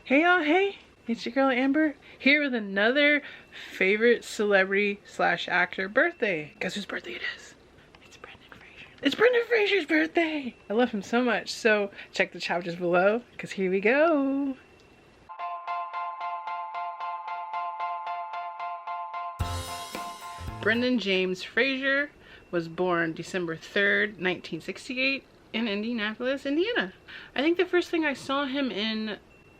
Hey y'all, hey, it's your girl Amber here with another favorite celebrity slash actor birthday. Guess whose birthday it is? It's Brendan Fraser. It's Brendan Fraser's birthday! I love him so much, so check the chapters below, because here we go. Brendan James Fraser was born December 3rd, 1968 in Indianapolis, Indiana. I think the first thing I saw him in,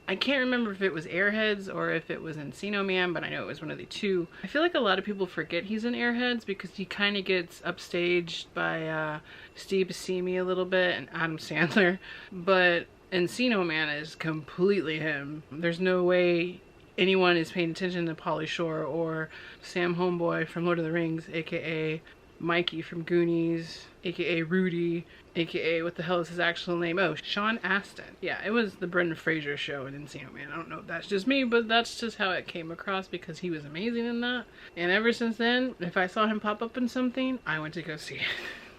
I can't remember if it was Airheads or if it was Encino Man, but I know it was one of the two. I feel like a lot of people forget he's in Airheads because he kind of gets upstaged by Steve Buscemi a little bit and Adam Sandler. But Encino Man is completely him. There's no way anyone is paying attention to Pauly Shore or Sam Homeboy from Lord of the Rings, aka Mikey from Goonies, aka Rudy, aka what the hell is his actual name? Oh, Sean Astin. Yeah, it was the Brendan Fraser show in Encino Man. I don't know if that's just me, but that's just how it came across because he was amazing in that. And ever since then, if I saw him pop up in something, I went to go see it.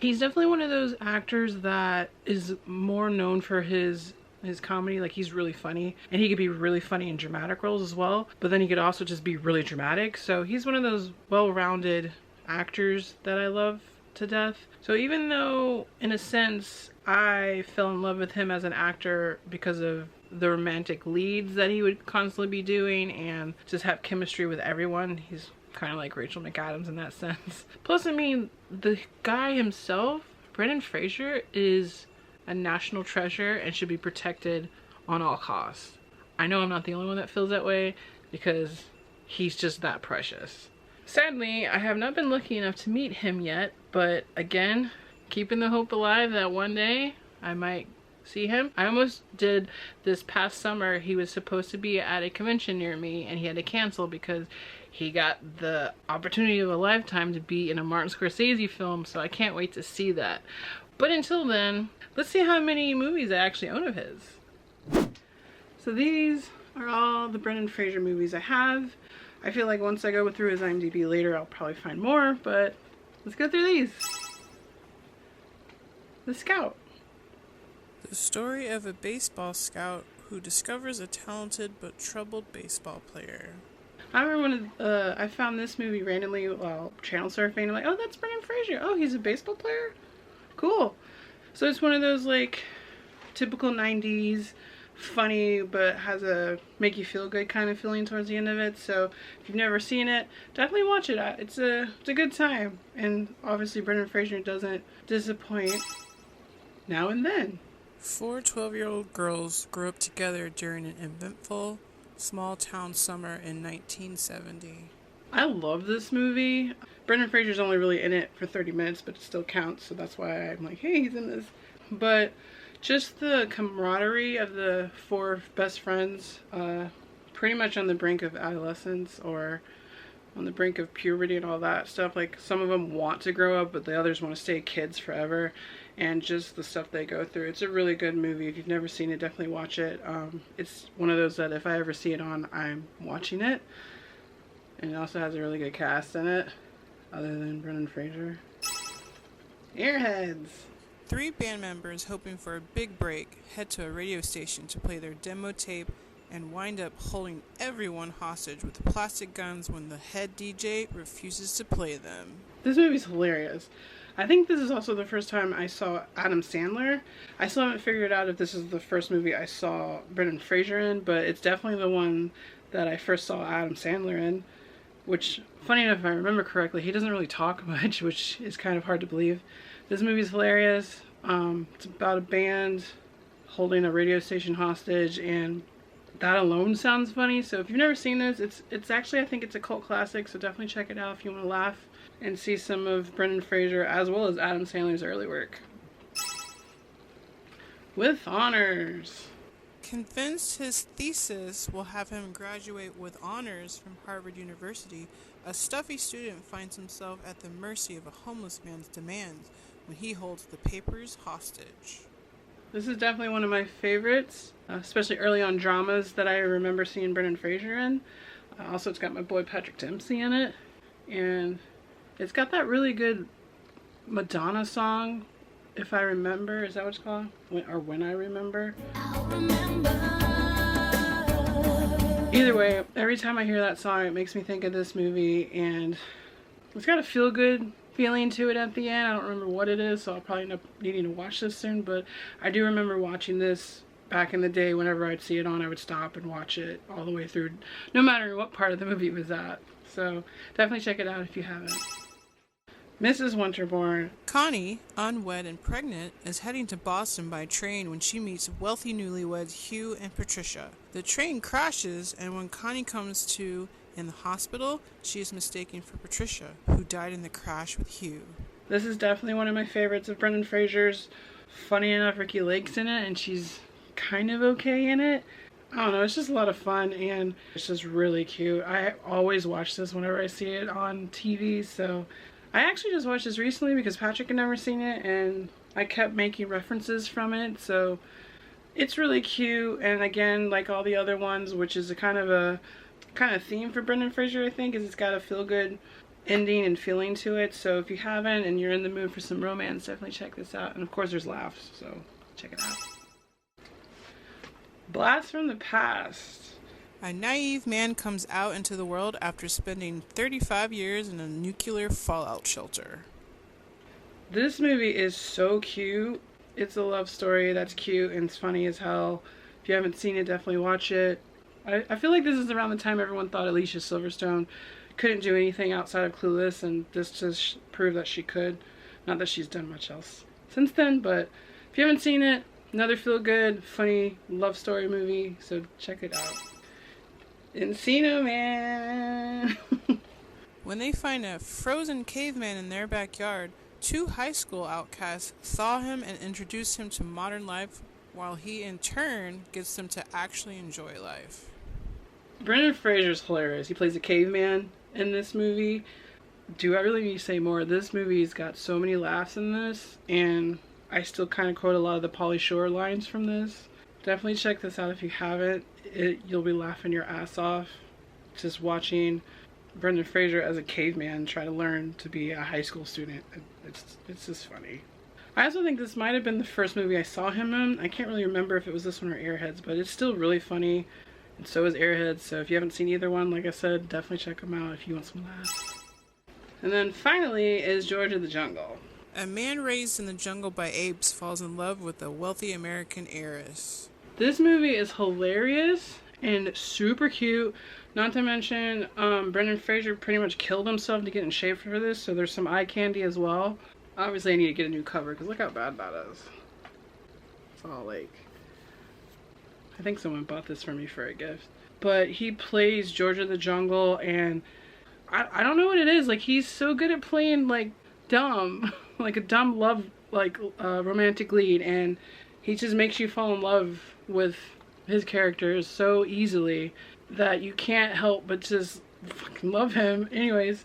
He's definitely one of those actors that is more known for his comedy. Like, he's really funny, and he could be really funny in dramatic roles as well, but then he could also just be really dramatic. So he's one of those well-rounded actors that I love to death. So even though in a sense I fell in love with him as an actor because of the romantic leads that he would constantly be doing and just have chemistry with everyone, he's kind of like Rachel McAdams in that sense. Plus, I mean, the guy himself, Brendan Fraser, is a national treasure and should be protected on all costs. I know I'm not the only one that feels that way because he's just that precious. Sadly, I have not been lucky enough to meet him yet, but again, keeping the hope alive that one day I might see him. I almost did this past summer. He was supposed to be at a convention near me and he had to cancel because he got the opportunity of a lifetime to be in a Martin Scorsese film, so I can't wait to see that. But until then, let's see how many movies I actually own of his. So these are all the Brendan Fraser movies I have. I feel like once I go through his IMDb later, I'll probably find more, but let's go through these. The Scout. The story of a baseball scout who discovers a talented but troubled baseball player. I remember when I found this movie randomly while channel surfing. I'm like, oh, that's Brendan Fraser. Oh, he's a baseball player? Cool. So it's one of those like typical 90s funny but has a make you feel good kind of feeling towards the end of it. So if you've never seen it, definitely watch it. It's a good time, and obviously Brendan Fraser doesn't disappoint now and then. 4 12-year-old girls grew up together during an eventful small town summer in 1970. I love this movie. Brendan Fraser's only really in it for 30 minutes, but it still counts, so that's why I'm like, hey, he's in this. But just the camaraderie of the 4 best friends, pretty much on the brink of adolescence or on the brink of puberty and all that stuff. Like, some of them want to grow up, but the others want to stay kids forever, and just the stuff they go through. It's a really good movie. If you've never seen it, definitely watch it. It's one of those that if I ever see it on, I'm watching it. And it also has a really good cast in it, other than Brendan Fraser. Airheads. 3 band members hoping for a big break head to a radio station to play their demo tape and wind up holding everyone hostage with plastic guns when the head DJ refuses to play them. This movie's hilarious. I think this is also the first time I saw Adam Sandler. I still haven't figured out if this is the first movie I saw Brendan Fraser in, but it's definitely the one that I first saw Adam Sandler in. Which, funny enough, if I remember correctly, he doesn't really talk much, which is kind of hard to believe. This movie's hilarious. It's about a band holding a radio station hostage, and that alone sounds funny. So if you've never seen this, it's actually, I think it's a cult classic, so definitely check it out if you want to laugh and see some of Brendan Fraser as well as Adam Sandler's early work. With honors. Convinced his thesis will have him graduate with honors from Harvard University, a stuffy student finds himself at the mercy of a homeless man's demands when he holds the papers hostage. This is definitely one of my favorites, especially early on dramas that I remember seeing Brendan Fraser in. Also, it's got my boy Patrick Dempsey in it, and it's got that really good Madonna song, If I Remember. Is that what it's called? When I Remember. I'll remember Either way, every time I hear that song, it makes me think of this movie, and it's got a feel-good feeling to it at the end. I don't remember what it is, so I'll probably end up needing to watch this soon, but I do remember watching this back in the day. Whenever I'd see it on, I would stop and watch it all the way through, no matter what part of the movie it was at. So definitely check it out if you haven't. Mrs. Winterbourne. Connie, unwed and pregnant, is heading to Boston by train when she meets wealthy newlyweds Hugh and Patricia. The train crashes, and when Connie comes to in the hospital, she is mistaken for Patricia, who died in the crash with Hugh. This is definitely one of my favorites of Brendan Fraser's. Funny enough, Ricky Lake's in it, and she's kind of okay in it. I don't know, it's just a lot of fun, and it's just really cute. I always watch this whenever I see it on TV, so I actually just watched this recently because Patrick had never seen it, and I kept making references from it, so it's really cute. And again, like all the other ones, which is a kind of theme for Brendan Fraser, I think, is it's got a feel-good ending and feeling to it. So if you haven't and you're in the mood for some romance, definitely check this out. And of course there's laughs, so check it out. Blast from the Past. A naive man comes out into the world after spending 35 years in a nuclear fallout shelter. This movie is so cute. It's a love story that's cute and it's funny as hell. If you haven't seen it, definitely watch it. I feel like this is around the time everyone thought Alicia Silverstone couldn't do anything outside of Clueless, and this just proved that she could. Not that she's done much else since then, but if you haven't seen it, another feel-good, funny love story movie, so check it out. Encino Man. When they find a frozen caveman in their backyard, two high school outcasts thaw him and introduce him to modern life, while he in turn gets them to actually enjoy life. Brendan Fraser's hilarious. He plays a caveman in this movie. Do I really need to say more? This movie's got so many laughs in this, and I still kind of quote a lot of the Pauly Shore lines from this. Definitely check this out if you haven't. You'll be laughing your ass off just watching Brendan Fraser as a caveman try to learn to be a high school student. It's just funny. I also think this might have been the first movie I saw him in. I can't really remember if it was this one or Airheads, but it's still really funny. And so is Airheads. So if you haven't seen either one, like I said, definitely check them out if you want some laughs. And then finally is George of the Jungle. A man raised in the jungle by apes falls in love with a wealthy American heiress. This movie is hilarious and super cute. Not to mention, Brendan Fraser pretty much killed himself to get in shape for this, so there's some eye candy as well. Obviously, I need to get a new cover, because look how bad that is. It's all like... I think someone bought this for me for a gift. But he plays George of the Jungle, and I don't know what it is. Like, he's so good at playing, like, dumb. Like a dumb love, like, romantic lead, and he just makes you fall in love with his characters so easily that you can't help but just fucking love him. Anyways,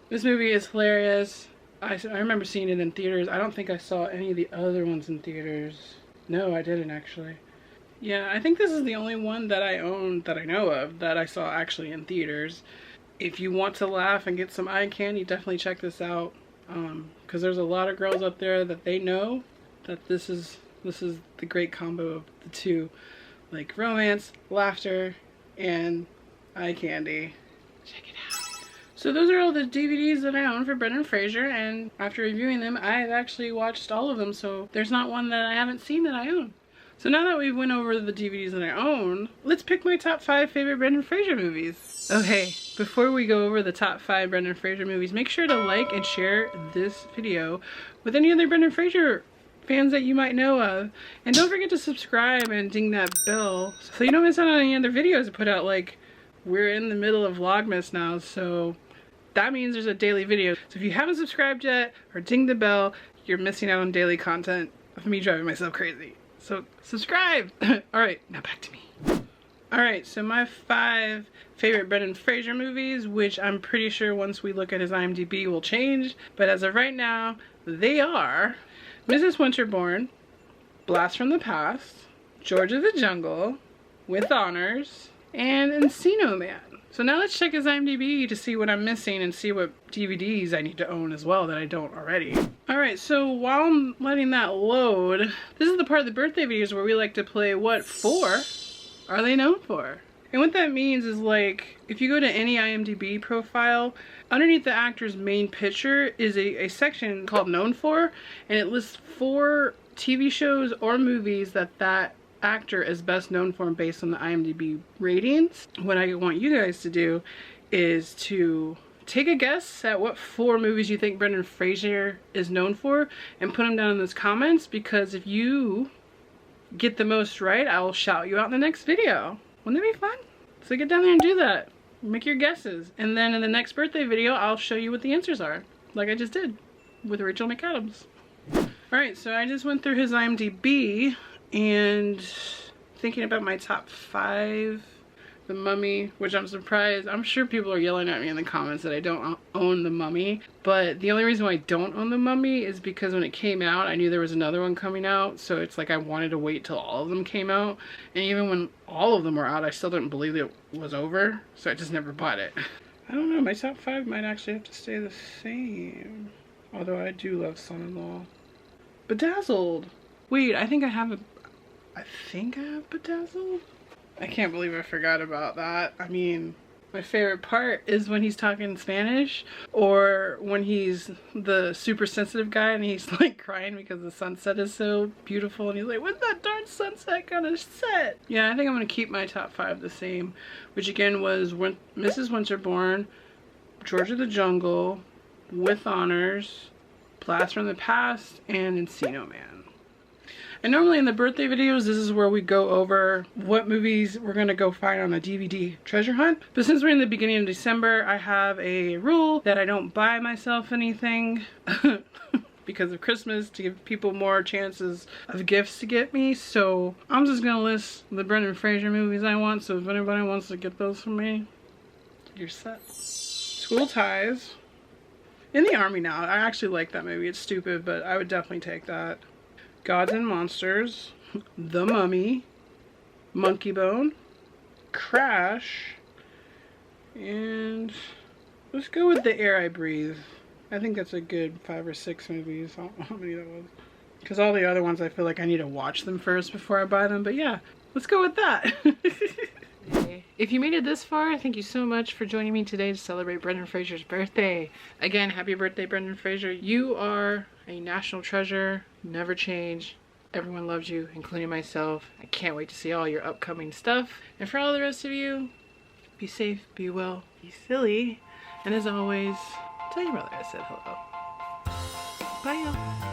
this movie is hilarious. I remember seeing it in theaters. I don't think I saw any of the other ones in theaters. No, I didn't actually. Yeah, I think this is the only one that I own that I know of that I saw actually in theaters. If you want to laugh and get some eye candy, definitely check this out. Because there's a lot of girls up there that they know that this is the great combo of the two, like romance, laughter, and eye candy. Check it out. So those are all the DVDs that I own for Brendan Fraser, and after reviewing them, I've actually watched all of them, so there's not one that I haven't seen that I own. So now that we've went over the DVDs that I own, let's pick my top 5 favorite Brendan Fraser movies. Okay, before we go over the top 5 Brendan Fraser movies, make sure to like and share this video with any other Brendan Fraser fans that you might know of. And don't forget to subscribe and ding that bell so you don't miss out on any other videos I put out. Like, we're in the middle of VLOGMas now, so that means there's a daily video. So if you haven't subscribed yet or ding the bell, you're missing out on daily content of me driving myself crazy. So subscribe! Alright, now back to me. Alright, so my 5 favorite Brendan Fraser movies, which I'm pretty sure once we look at his IMDb will change, but as of right now, they are Mrs. Winterbourne, Blast from the Past, George of the Jungle, With Honors, and Encino Man. So now let's check his IMDb to see what I'm missing and see what DVDs I need to own as well that I don't already. Alright, so while I'm letting that load, this is the part of the birthday videos where we like to play what 4 are they known for? And what that means is, like, if you go to any IMDB profile, underneath the actor's main picture is a section called Known For, and it lists 4 TV shows or movies that actor is best known for based on the IMDb ratings. What I want you guys to do is to take a guess at what 4 movies you think Brendan Fraser is known for and put them down in those comments, because if you get the most right, I will shout you out in the next video. Wouldn't that be fun? So get down there and do that. Make your guesses. And then in the next birthday video, I'll show you what the answers are, like I just did with Rachel McAdams. Alright, so I just went through his IMDb and thinking about my top 5. The Mummy, which I'm surprised. I'm sure people are yelling at me in the comments that I don't own The Mummy. But the only reason why I don't own The Mummy is because when it came out, I knew there was another one coming out. So it's like I wanted to wait till all of them came out. And even when all of them were out, I still didn't believe it was over. So I just never bought it. I don't know. My top 5 might actually have to stay the same. Although I do love Son-in-Law. Bedazzled. Wait, I think I have Bedazzled. I can't believe I forgot about that. I mean, my favorite part is when he's talking Spanish, or when he's the super sensitive guy and he's like crying because the sunset is so beautiful and he's like, when's that darn sunset gonna set? Yeah, I think I'm gonna keep my top 5 the same, which again was Mrs. Winterbourne, George of the Jungle, With Honors, Blast from the Past, and Encino Man. And normally in the birthday videos, this is where we go over what movies we're going to go find on a DVD treasure hunt. But since we're in the beginning of December, I have a rule that I don't buy myself anything because of Christmas, to give people more chances of gifts to get me. So I'm just going to list the Brendan Fraser movies I want. So if anybody wants to get those from me, you're set. School Ties. In the Army Now. I actually like that movie. It's stupid, but I would definitely take that. Gods and Monsters, The Mummy, Monkey Bone, Crash, and let's go with The Air I Breathe. I think that's a good 5 or 6 movies. I don't know how many that was. Because all the other ones, I feel like I need to watch them first before I buy them. But yeah, let's go with that. If you made it this far, thank you so much for joining me today to celebrate Brendan Fraser's birthday. Again, happy birthday, Brendan Fraser. You are a national treasure. Never change. Everyone loves you, including myself. I can't wait to see all your upcoming stuff. And for all the rest of you, be safe, be well, be silly. And as always, tell your brother I said hello. Bye, y'all.